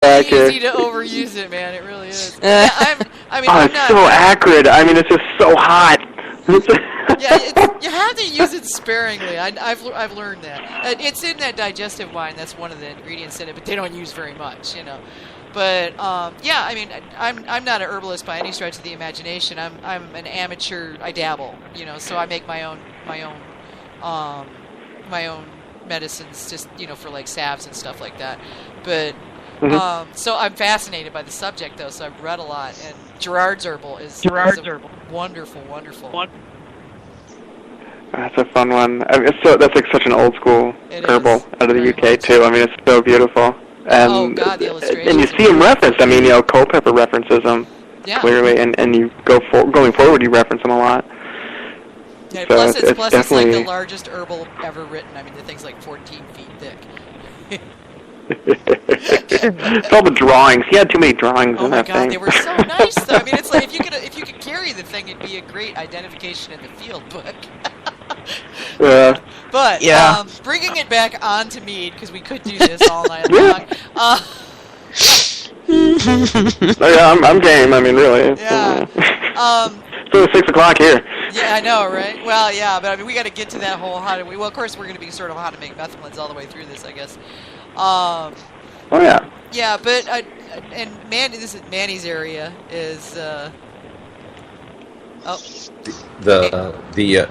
accurate. easy to overuse it, man. It really is. Yeah, I'm it's not, so accurate. I mean, it's just so hot. you have to use it sparingly. I've learned that. It's in that digestive wine. That's one of the ingredients in it, but they don't use very much, But yeah, I mean, I'm not an herbalist by any stretch of the imagination. I'm an amateur. I dabble, so I make my own medicines, just for like salves and stuff like that. But so I'm fascinated by the subject, though. So I've read a lot, and Gerard's Herbal is wonderful. That's a fun one. I mean, that's like such an old school herbal out of the UK too. I mean, it's so beautiful. And, oh God, the illustrations. And you see them referenced. I mean, Culpeper references them clearly, and you going forward, you reference them a lot. Yeah, so plus it's definitely like the largest herbal ever written. I mean, the thing's like 14 feet thick. It's all the drawings. He had too many drawings in that thing. Oh my God, they were so nice, though. I mean, it's like if you could carry the thing, it'd be a great identification in the field book. But bringing it back onto Mead, because we could do this all night long. I'm game. I mean, really. Yeah. So it's 6 o'clock here. Yeah, I know, right? Well, yeah, but I mean, we got to get to that whole well, of course, we're going to be sort of how to make metheglins all the way through this, I guess. Oh yeah. Yeah, but and Manny's area is. The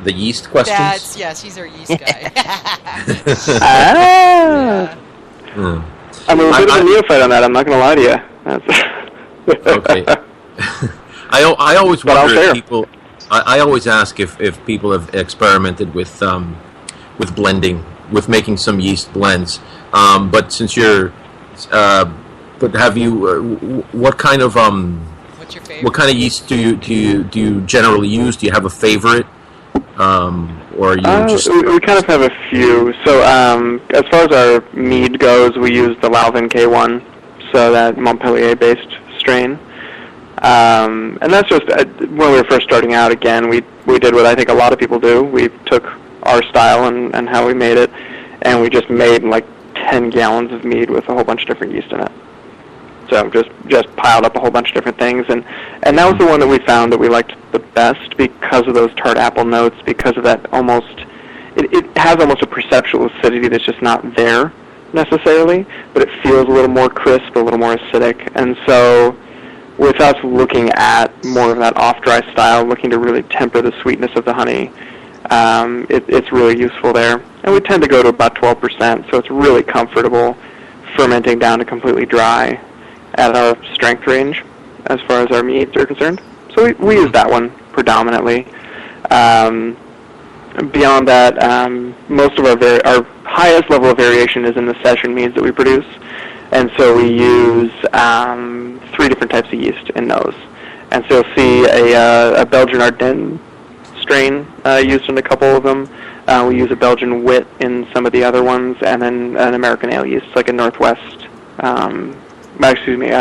yeast questions. Yes, he's our yeast guy. Yeah. I'm a bit of a neophyte on that. I'm not going to lie to you. Okay. I always wonder if people. I always ask if people have experimented with blending, with making some yeast blends. But since you're, but have you? What kind of What's your favorite? What kind of yeast do you generally use? Do you have a favorite, or are you just? We kind of have a few. So as far as our mead goes, we use the Lalvin K1, so that Montpellier-based strain. And that's just when we were first starting out. Again, we did what I think a lot of people do. We took our style and how we made it, and we just made like 10 gallons of mead with a whole bunch of different yeast in it. So just piled up a whole bunch of different things, and that was the one that we found that we liked the best because of those tart apple notes, because of that it has almost a perceptual acidity that's just not there necessarily, but it feels a little more crisp, a little more acidic, and so with us looking at more of that off-dry style, looking to really temper the sweetness of the honey, it's really useful there. And we tend to go to about 12%, so it's really comfortable fermenting down to completely dry at our strength range as far as our meads are concerned. So we use that one predominantly. Beyond that, most of our highest level of variation is in the session meads that we produce. And so we use 3 different types of yeast in those. And so you'll see a Belgian Ardennes strain used in a couple of them. We use a Belgian wit in some of the other ones, and then an American ale yeast, like a Northwest,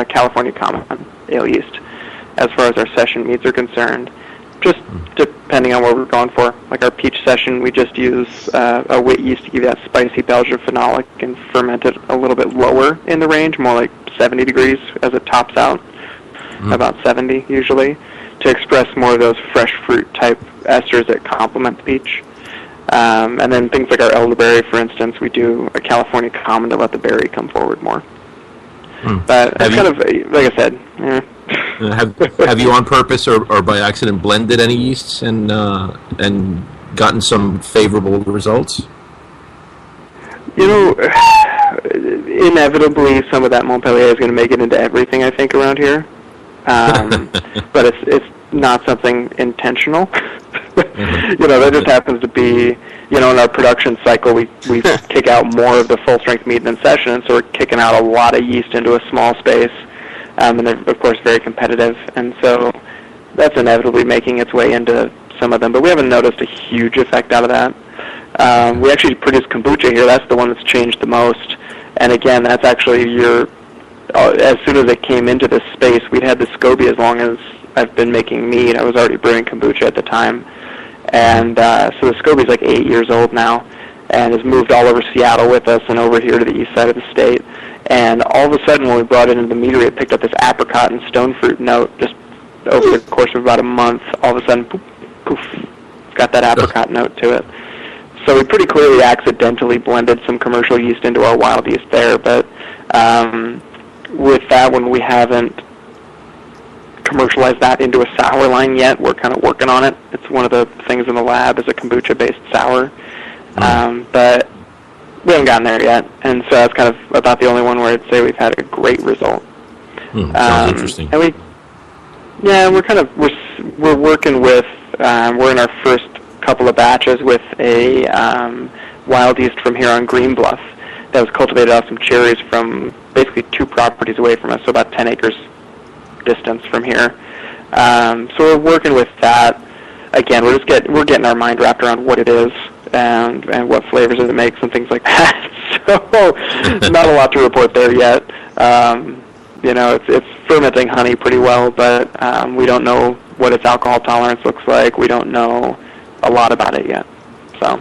California common ale yeast, as far as our session meads are concerned. Just depending on what we're going for. Like our peach session, we just use a wit yeast to give you that spicy Belgian phenolic and ferment it a little bit lower in the range, more like 70 degrees as it tops out, about 70 usually, to express more of those fresh fruit type esters that complement the peach. And then things like our elderberry, for instance, we do a California common to let the berry come forward more. But it's kind of, like I said, have you on purpose or by accident blended any yeasts and gotten some favorable results? Inevitably, some of that Montpellier is going to make it into everything, I think, around here. But it's not something intentional. That just happens to be, in our production cycle, we kick out more of the full-strength mead than session, and so we're kicking out a lot of yeast into a small space. And they're, of course, very competitive, and so that's inevitably making its way into some of them. But we haven't noticed a huge effect out of that. We actually produce kombucha here. That's the one that's changed the most. And again, that's actually as soon as it came into this space, we'd had the SCOBY as long as I've been making mead. I was already brewing kombucha at the time. And so the SCOBY's like 8 years old now and has moved all over Seattle with us and over here to the east side of the state. And all of a sudden, when we brought it into the meadery, it picked up this apricot and stone fruit note just over the course of about a month. All of a sudden, poof, poof, it's got that apricot note to it. So we pretty clearly accidentally blended some commercial yeast into our wild yeast there, but with that one, we haven't commercialized that into a sour line yet. We're kind of working on it. It's one of the things in the lab is a kombucha-based sour, but we haven't gotten there yet, and so that's kind of about the only one where I'd say we've had a great result. Sounds interesting. And we're working with, we're in our first couple of batches with a wild yeast from here on Green Bluff that was cultivated off some cherries from basically 2 properties away from us, so about 10 acres distance from here. So we're working with that. Again, we're getting our mind wrapped around what it is and what flavors it makes and things like that. So not a lot to report there yet. It's fermenting honey pretty well, but we don't know what its alcohol tolerance looks like. We don't know a lot about it yet. So.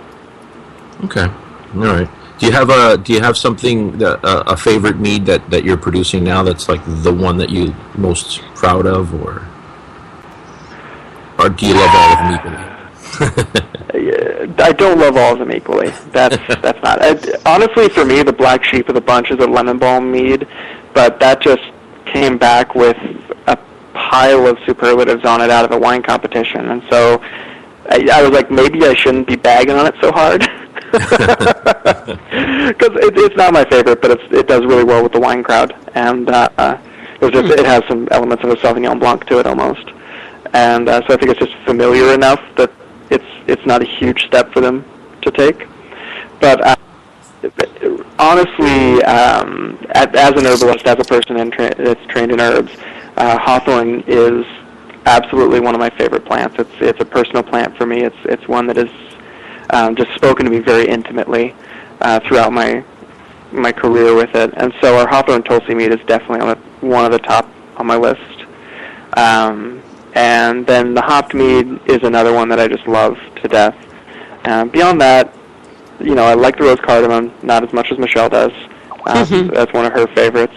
Okay. All right. Do you have something a favorite mead that you're producing now that's like the one that you're most proud of, or do you love all of them equally? I don't love all of them equally. That's not. Honestly, for me, the black sheep of the bunch is a lemon balm mead, but that just came back with a pile of superlatives on it out of a wine competition, and so I was like, maybe I shouldn't be bagging on it so hard. Because it's not my favorite, but it does really well with the wine crowd, and it has some elements of a Sauvignon Blanc to it almost, and so I think it's just familiar enough that it's not a huge step for them to take. But honestly, as an herbalist, as a person that's trained in herbs, hawthorn is absolutely one of my favorite plants. It's a personal plant for me. It's one that is just spoken to me very intimately throughout my career with it. And so our Hawthorn Tulsi mead is definitely one of the top on my list. And then the hopped mead is another one that I just love to death. Beyond that, I like the rose cardamom, not as much as Michelle does. That's one of her favorites.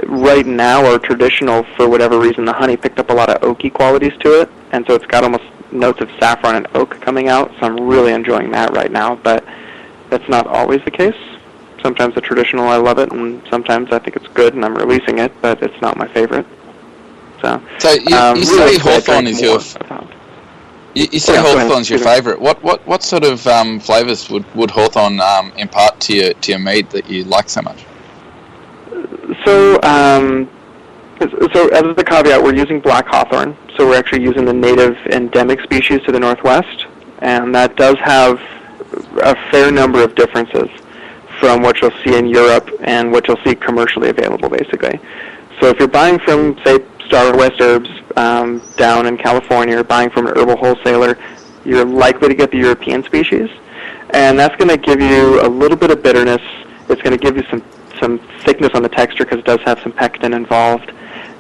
Right now, our traditional, for whatever reason, the honey picked up a lot of oaky qualities to it, and so it's got almost notes of saffron and oak coming out, so I'm really enjoying that right now, but that's not always the case. Sometimes the traditional, I love it, and sometimes I think it's good, and I'm releasing it, but it's not my favorite. So you say Hawthorn is your... You say Hawthorn's your favourite. What sort of flavours would Hawthorn impart to your mead that you like so much? So as a caveat, we're using black hawthorn, so we're actually using the native endemic species to the northwest, and that does have a fair number of differences from what you'll see in Europe and what you'll see commercially available, basically. So if you're buying from, say, Star West Herbs down in California, or buying from an herbal wholesaler, you're likely to get the European species, and that's going to give you a little bit of bitterness. It's going to give you some thickness on the texture because it does have some pectin involved,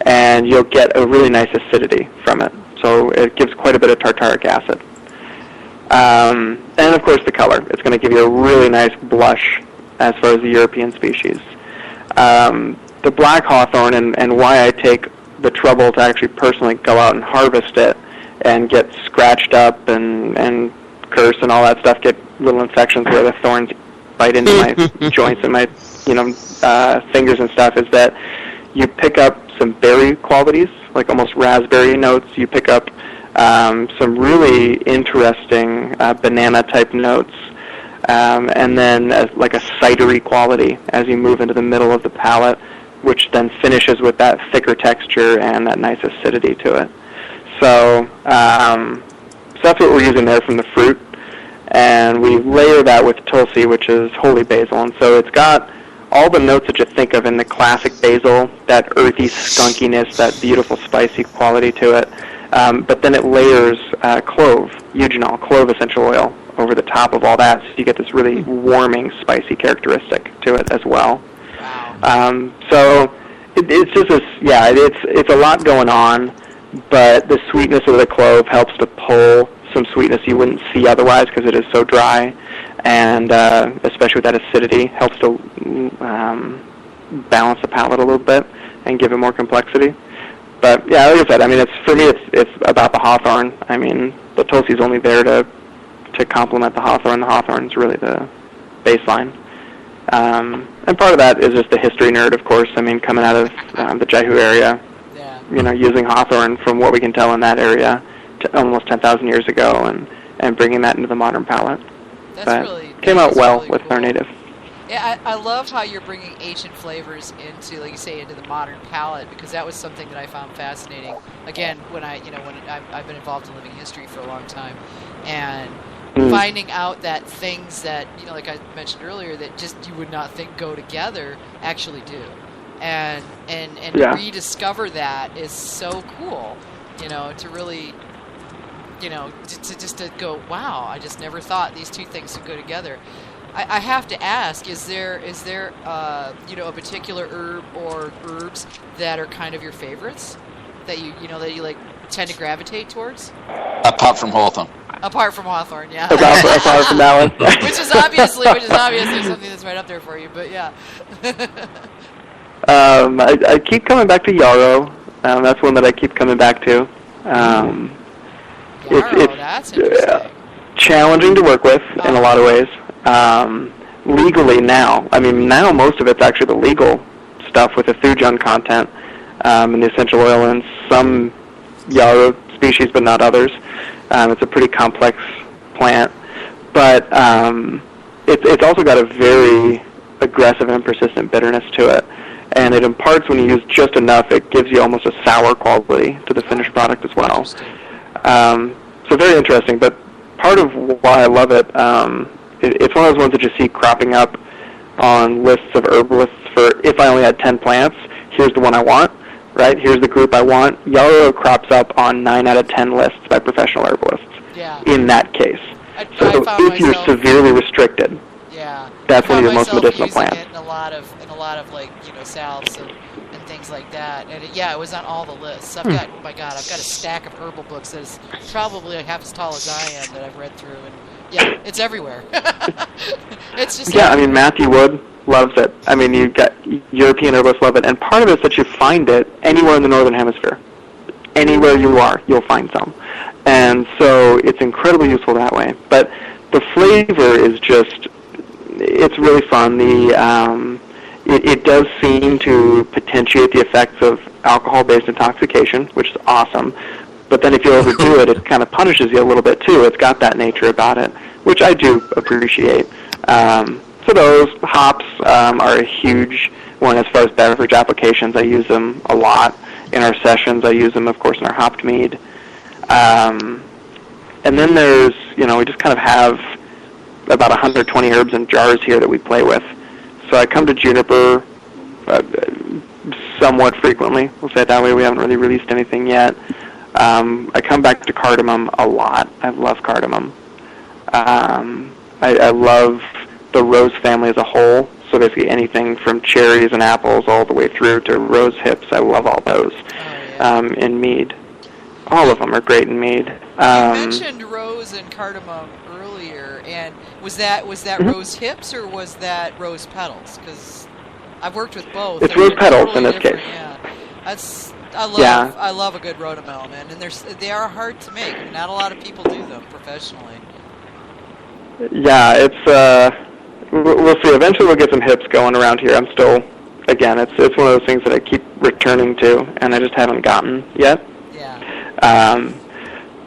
and you'll get a really nice acidity from it. So it gives quite a bit of tartaric acid. And of course the color. It's going to give you a really nice blush as far as the European species. The black hawthorn, and why I take the trouble to actually personally go out and harvest it and get scratched up and curse and all that stuff, get little infections where the thorns bite into my joints and my fingers and stuff, is that you pick up some berry qualities, like almost raspberry notes. You pick up some really interesting banana-type notes, and then like a cidery quality as you move into the middle of the palate, which then finishes with that thicker texture and that nice acidity to it. So that's what we're using there from the fruit. And we layer that with Tulsi, which is holy basil. And so it's got all the notes that you think of in the classic basil, that earthy skunkiness, that beautiful spicy quality to it. But then it layers clove, eugenol, clove essential oil over the top of all that, so you get this really warming, spicy characteristic to it as well. So it's just this, it's a lot going on, but the sweetness of the clove helps to pull some sweetness you wouldn't see otherwise because it is so dry. and especially with that acidity, helps to balance the palate a little bit and give it more complexity. But yeah, like I said, I mean, for me, it's about the hawthorn. I mean, the Tulsi's only there to complement the hawthorn. The hawthorn's really the baseline. And part of that is just the history nerd, of course. I mean, coming out of the Jaihu area, using hawthorn from what we can tell in that area to almost 10,000 years ago, and bringing that into the modern palate. Came out well really with cool. Our native. Yeah, I love how you're bringing ancient flavors into, like you say, into the modern palate, because that was something that I found fascinating. Again, when I've been involved in living history for a long time, and finding out that things that, like I mentioned earlier, that just you would not think go together actually do, and rediscover that is so cool. To really, to go, wow, I just never thought these two things would go together. I have to ask: Is there a particular herb or herbs that are kind of your favorites that you like tend to gravitate towards? Apart from hawthorn. Apart from hawthorn, yeah. Apart from that one. which is obviously something that's right up there for you. But yeah. I keep coming back to yarrow. That's one that I keep coming back to. Yarrow, that's interesting. Challenging to work with in a lot of ways. Legally now, now most of it's actually the legal stuff with the thujun content and the essential oil in some yarrow species, but not others. It's a pretty complex plant, but it's also got a very aggressive and persistent bitterness to it, and it imparts, when you use just enough, it gives you almost a sour quality to the finished product as well. So very interesting, but part of why I love it, it's one of those ones that you see cropping up on lists of herbalists for, if I only had 10 plants, here's the one I want, right? Here's the group I want. Yarrow crops up on 9 out of 10 lists by professional herbalists in that case. So if you're severely restricted, that's one of your most medicinal plants. In a lot of like, salves and things like that. And it was on all the lists. I've got a stack of herbal books that is probably like half as tall as I am that I've read through, and it's everywhere. It's just Matthew Wood loves it. You've got European herbalists love it, and part of it is that you find it anywhere in the northern hemisphere. Anywhere you are, you'll find some, and so it's incredibly useful that way. But the flavor is it's really fun. It does seem to potentiate the effects of alcohol-based intoxication, which is awesome. But then if you overdo it, it kind of punishes you a little bit too. It's got that nature about it, which I do appreciate. So those hops are a huge one as far as beverage applications. I use them a lot in our sessions. I use them, of course, in our hopped mead. And then there's, we just kind of have about 120 herbs in jars here that we play with. So I come to juniper somewhat frequently. We'll say it that way. We haven't really released anything yet. I come back to cardamom a lot. I love cardamom. I love the rose family as a whole. So basically anything from cherries and apples all the way through to rose hips. I love all those in mead. All of them are great in mead. You mentioned rose and cardamom earlier, and was that rose hips or was that rose petals? Because I've worked with both. It's rose petals in this case. Yeah. I love a good rotomel, man, and they are hard to make. Not a lot of people do them professionally. Yeah, it's we'll see. Eventually, we'll get some hips going around here. I'm still, again, it's one of those things that I keep returning to, and I just haven't gotten yet. Yeah.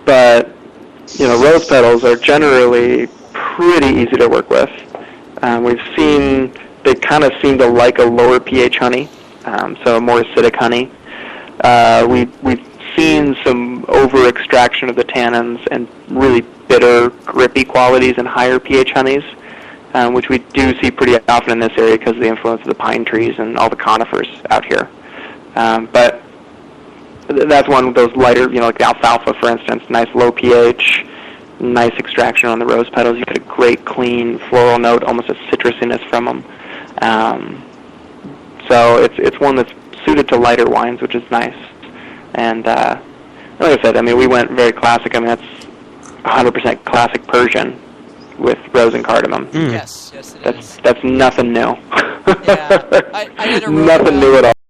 But rose petals are generally pretty easy to work with. We've seen they kind of seem to like a lower pH honey, so a more acidic honey. We've seen some over-extraction of the tannins and really bitter, grippy qualities in higher pH honeys, which we do see pretty often in this area because of the influence of the pine trees and all the conifers out here. But that's one of those lighter, like the alfalfa, for instance, nice low pH, nice extraction on the rose petals. You get a great, clean floral note, almost a citrusiness from them. So it's one that's suited to lighter wines, which is nice. And like I said, we went very classic. That's 100% classic Persian with rose and cardamom. Yes, it is. That's nothing new. Yeah, I did a nothing new at all.